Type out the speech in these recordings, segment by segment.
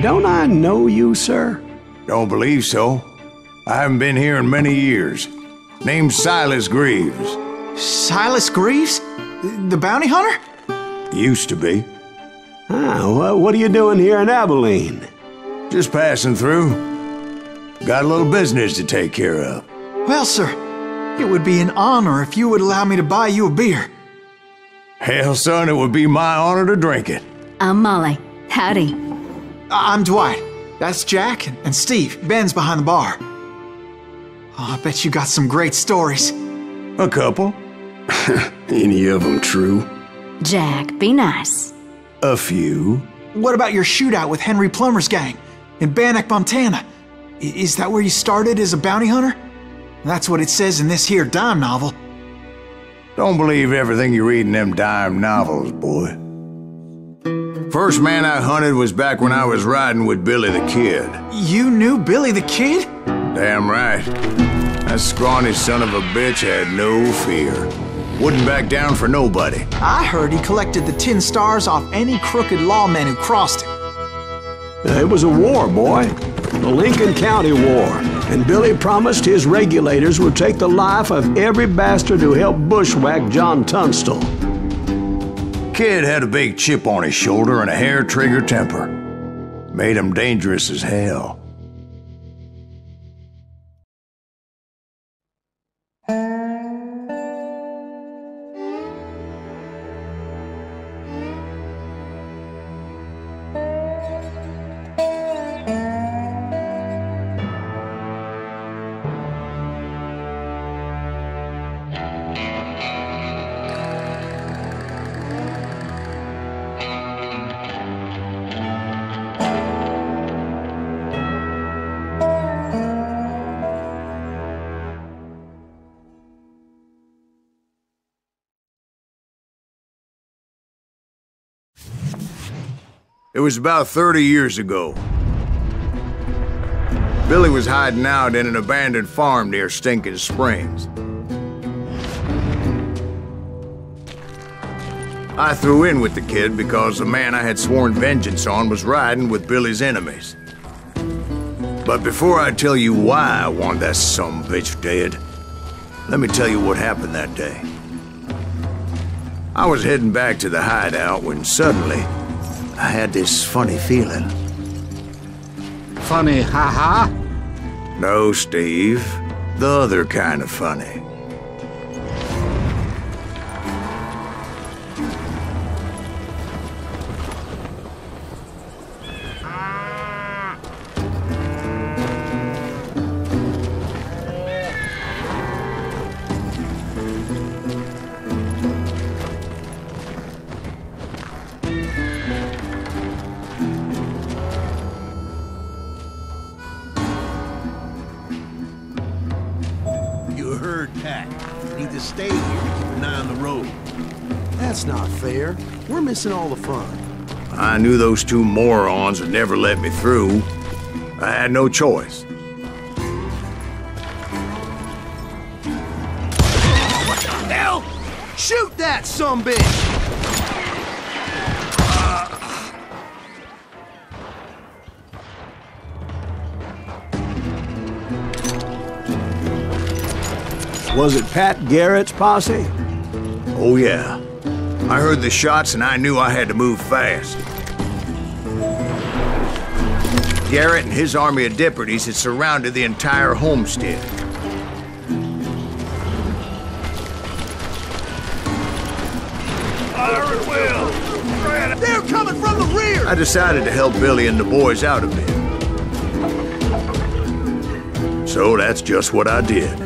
Don't I know you, sir? Don't believe so. I haven't been here in many years. Name's Silas Greaves. Silas Greaves? The bounty hunter? Used to be. What are you doing here in Abilene? Just passing through. Got a little business to take care of. Well, sir, it would be an honor if you would allow me to buy you a beer. Hell, son, it would be my honor to drink it. I'm Molly. Howdy. I'm Dwight. That's Jack and Steve. Ben's behind the bar. Oh, I bet you got some great stories. A couple. Any of them true? Jack, be nice. A few. What about your shootout with Henry Plummer's gang in Bannock, Montana? Is that where you started as a bounty hunter? That's what it says in this here dime novel. Don't believe everything you read in them dime novels, boy. First man I hunted was back when I was riding with Billy the Kid. You knew Billy the Kid? Damn right. That scrawny son of a bitch had no fear. Wouldn't back down for nobody. I heard he collected the 10 stars off any crooked lawmen who crossed him. It was a war, boy. The Lincoln County War. And Billy promised his regulators would take the life of every bastard who helped bushwhack John Tunstall. Kid had a big chip on his shoulder and a hair-trigger temper. Made him dangerous as hell. It was about 30 years ago. Billy was hiding out in an abandoned farm near Stinking Springs. I threw in with the kid because the man I had sworn vengeance on was riding with Billy's enemies. But before I tell you why I want that sumbitch dead, let me tell you what happened that day. I was heading back to the hideout when suddenly I had this funny feeling. Funny, ha-ha? No, Steve. The other kind of funny. Need to stay here to keep an eye on the road. That's not fair. We're missing all the fun. I knew those two morons would never let me through. I had no choice. What the hell? Shoot that sumbitch! Was it Pat Garrett's posse? Oh, yeah. I heard the shots and I knew I had to move fast. Garrett and his army of deputies had surrounded the entire homestead. Fire at will! They're coming from the rear! I decided to help Billy and the boys out a bit. So that's just what I did.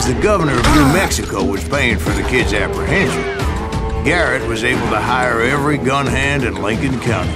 As the governor of New Mexico was paying for the kid's apprehension, Garrett was able to hire every gun hand in Lincoln County.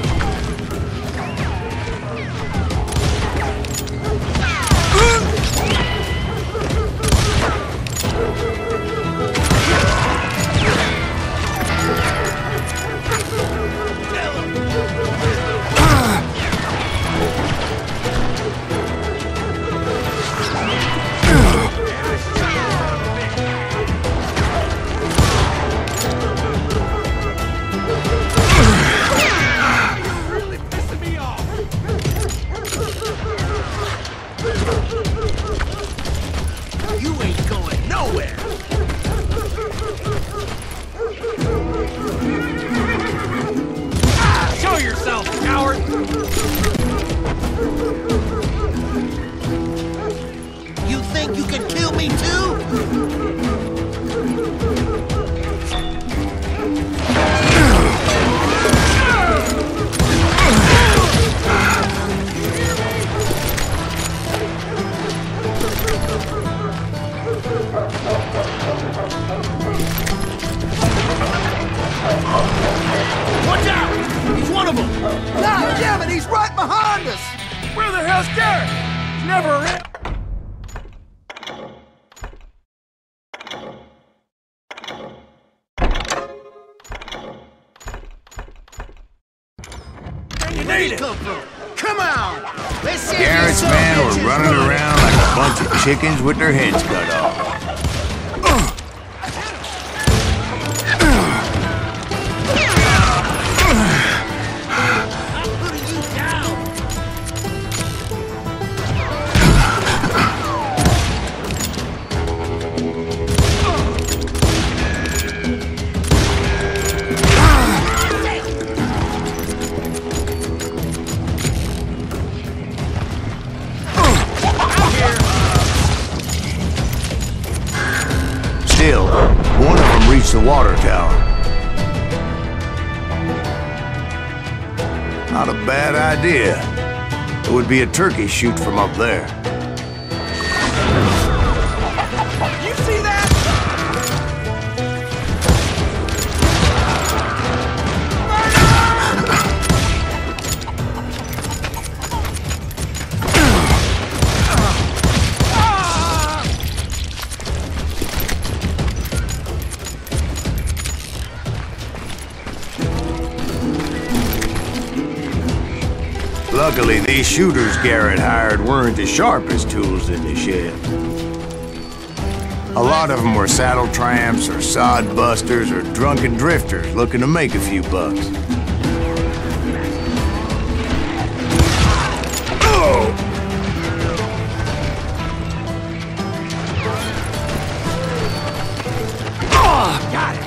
Garrett's men were running around like a bunch of chickens with their heads cut off. Still, one of them reached the water tower. Not a bad idea. It would be a turkey shoot from up there. You see that? Luckily, these shooters Garrett hired weren't the sharpest tools in the shed. A lot of them were saddle tramps or sod busters or drunken drifters looking to make a few bucks. Got it.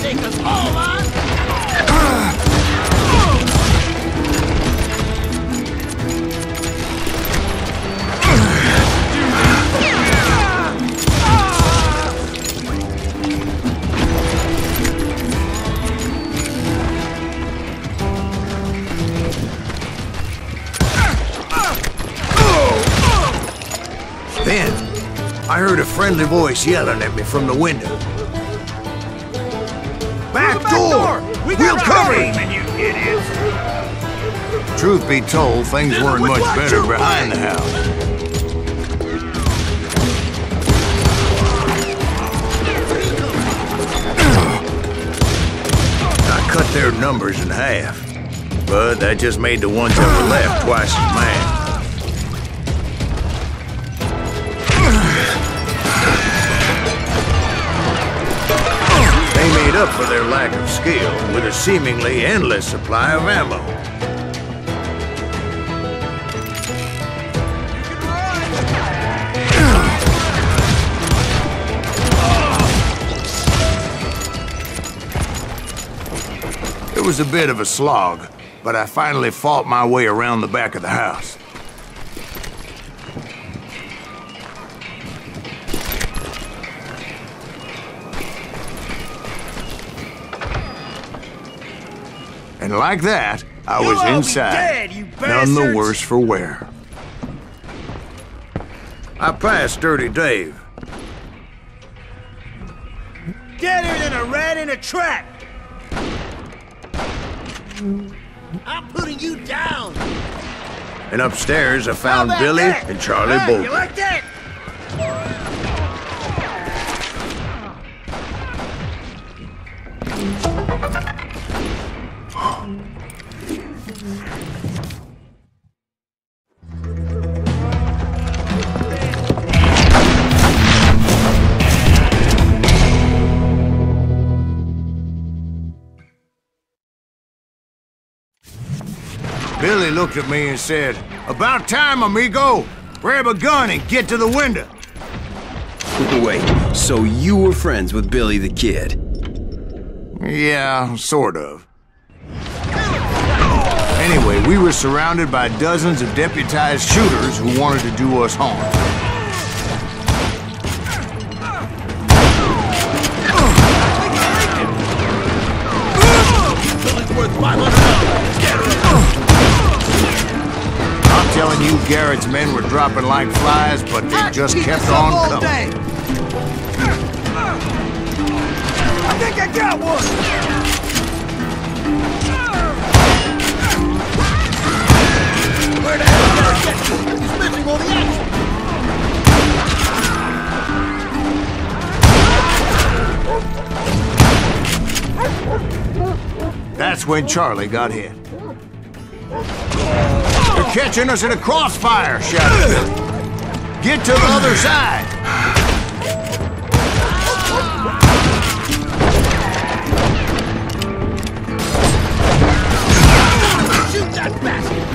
Take us all on. Then, I heard a friendly voice yelling at me from the window. Back door! We'll cover him! You idiots! Truth be told, things weren't much better behind the house. I cut their numbers in half, but that just made the ones that were left twice as mad. They made up for their lack of skill with a seemingly endless supply of ammo. It was a bit of a slog, but I finally fought my way around the back of the house. And like that, I was You'll all be inside, dead, you none the bastards! worse for wear. I passed Dirty Dave. Deader than a rat in a trap! I'm putting you down! And upstairs, I found How about Billy that? and Charlie Hey, Bolton. you like that? Billy looked at me and said, "About time, amigo. Grab a gun and get to the window." Wait, so you were friends with Billy the Kid? Yeah, sort of. Anyway, we were surrounded by dozens of deputized shooters who wanted to do us harm. I'm telling you, Garrett's men were dropping like flies, but they just kept on coming. I think I got one! Where the hell did I get to? He's missing all the action! That's when Charlie got hit. "They're catching us in a crossfire," shouted Billy. "Get to the other side!" Shoot that bastard!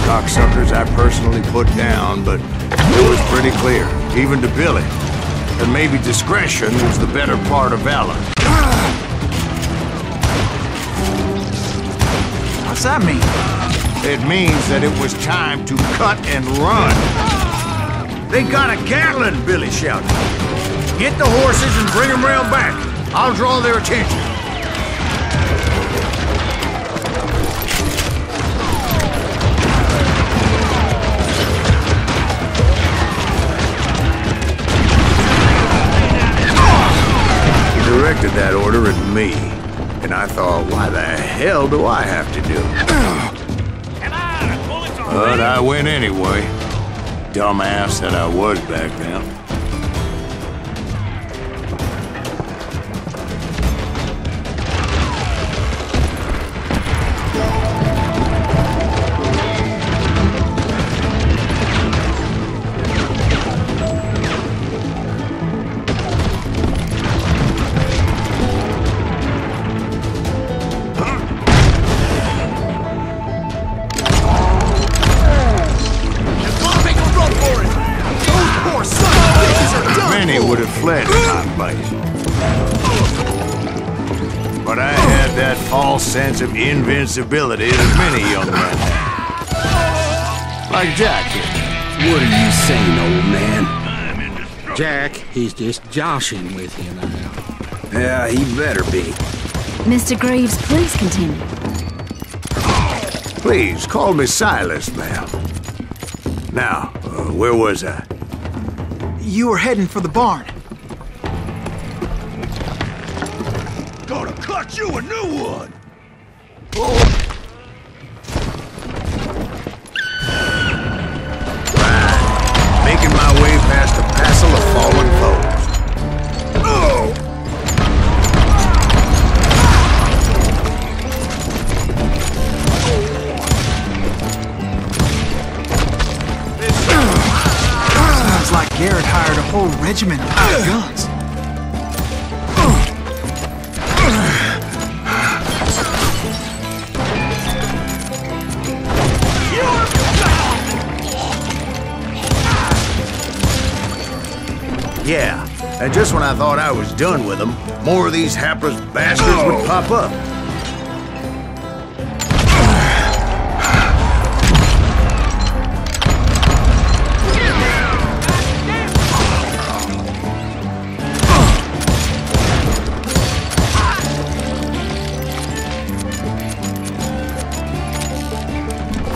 Cocksuckers I personally put down, but it was pretty clear, even to Billy, that maybe discretion was the better part of valor. What's that mean? It means that it was time to cut and run. "They got a Gatling," Billy shouted. "Get the horses and bring them round back. I'll draw their attention." Directed that order at me, and I thought, why the hell do I have to do it? But I went anyway. Dumbass that I was back then. Would have fled in my place. But I had that false sense of invincibility that many young men have. Like Jack here. What are you saying, old man? Jack, he's just joshing with you now. Yeah, he better be. Mr. Greaves, please continue. Please, call me Silas, ma'am. Now, where was I? You were heading for the barn. Gonna cut you a new one! Right. Making my way past a passel of fallen foes. Sounds like Garrett hired a whole regiment of guns. Yeah, and just when I thought I was done with them, more of these hapless bastards would pop up.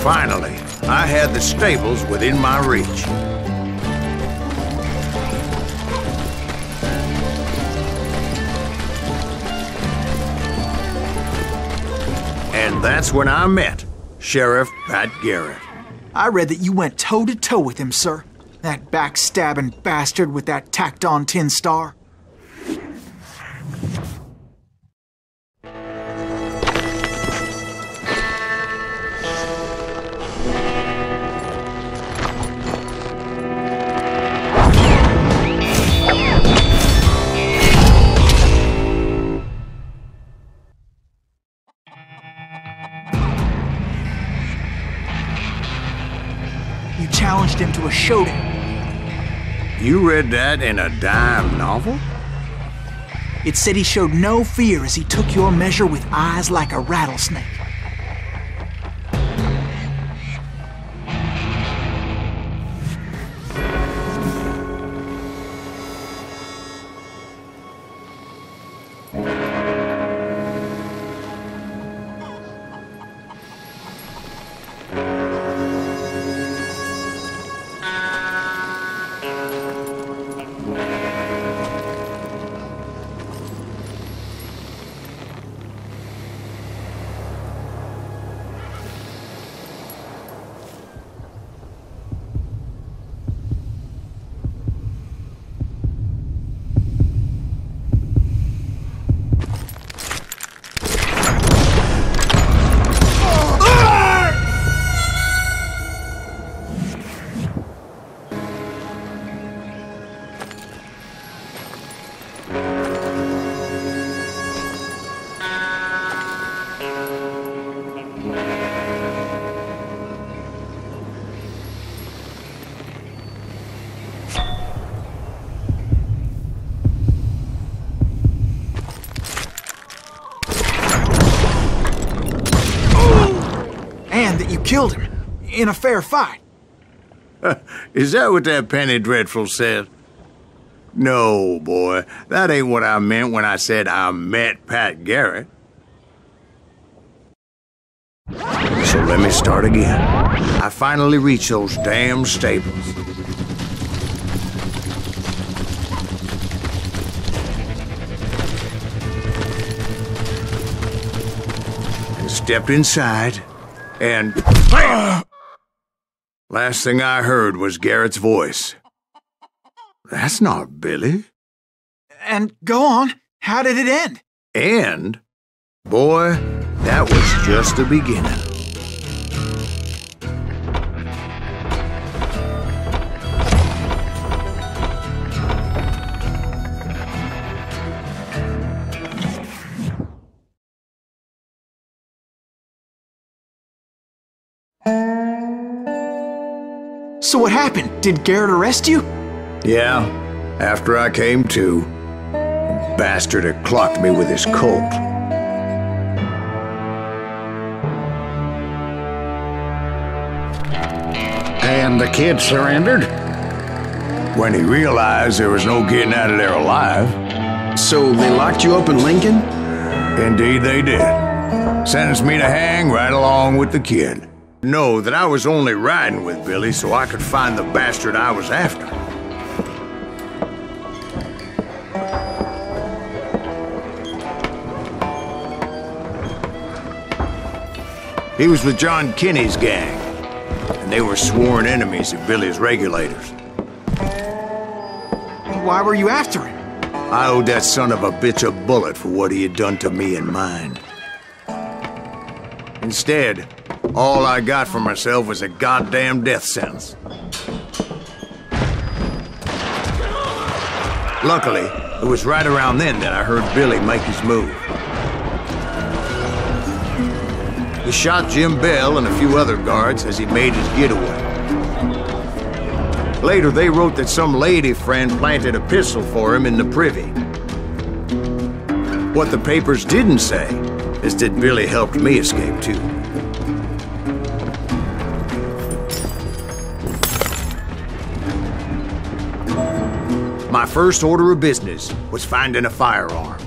Finally, I had the stables within my reach. And that's when I met Sheriff Pat Garrett. I read that you went toe-to-toe with him, sir. That backstabbing bastard with that tacked-on tin star. Challenged him to a showdown. You read that in a dime novel? It said he showed no fear as he took your measure with eyes like a rattlesnake. Killed him in a fair fight. Is that what that penny dreadful said? No, boy, that ain't what I meant when I said I met Pat Garrett. So let me start again. I finally reached those damn stables. And stepped inside. And last thing I heard was Garrett's voice. That's not Billy. And go on. How did it end? And, boy, that was just the beginning. So what happened? Did Garrett arrest you? Yeah, after I came to, the bastard had clocked me with his Colt. And the kid surrendered? When he realized there was no getting out of there alive. So they locked you up in Lincoln? Indeed they did. Sentenced me to hang right along with the kid. Know that I was only riding with Billy so I could find the bastard I was after. He was with John Kinney's gang, and they were sworn enemies of Billy's regulators. Why were you after him? I owed that son of a bitch a bullet for what he had done to me and mine. Instead, all I got for myself was a goddamn death sentence. Luckily, it was right around then that I heard Billy make his move. He shot Jim Bell and a few other guards as he made his getaway. Later, they wrote that some lady friend planted a pistol for him in the privy. What the papers didn't say is that Billy helped me escape too. My first order of business was finding a firearm.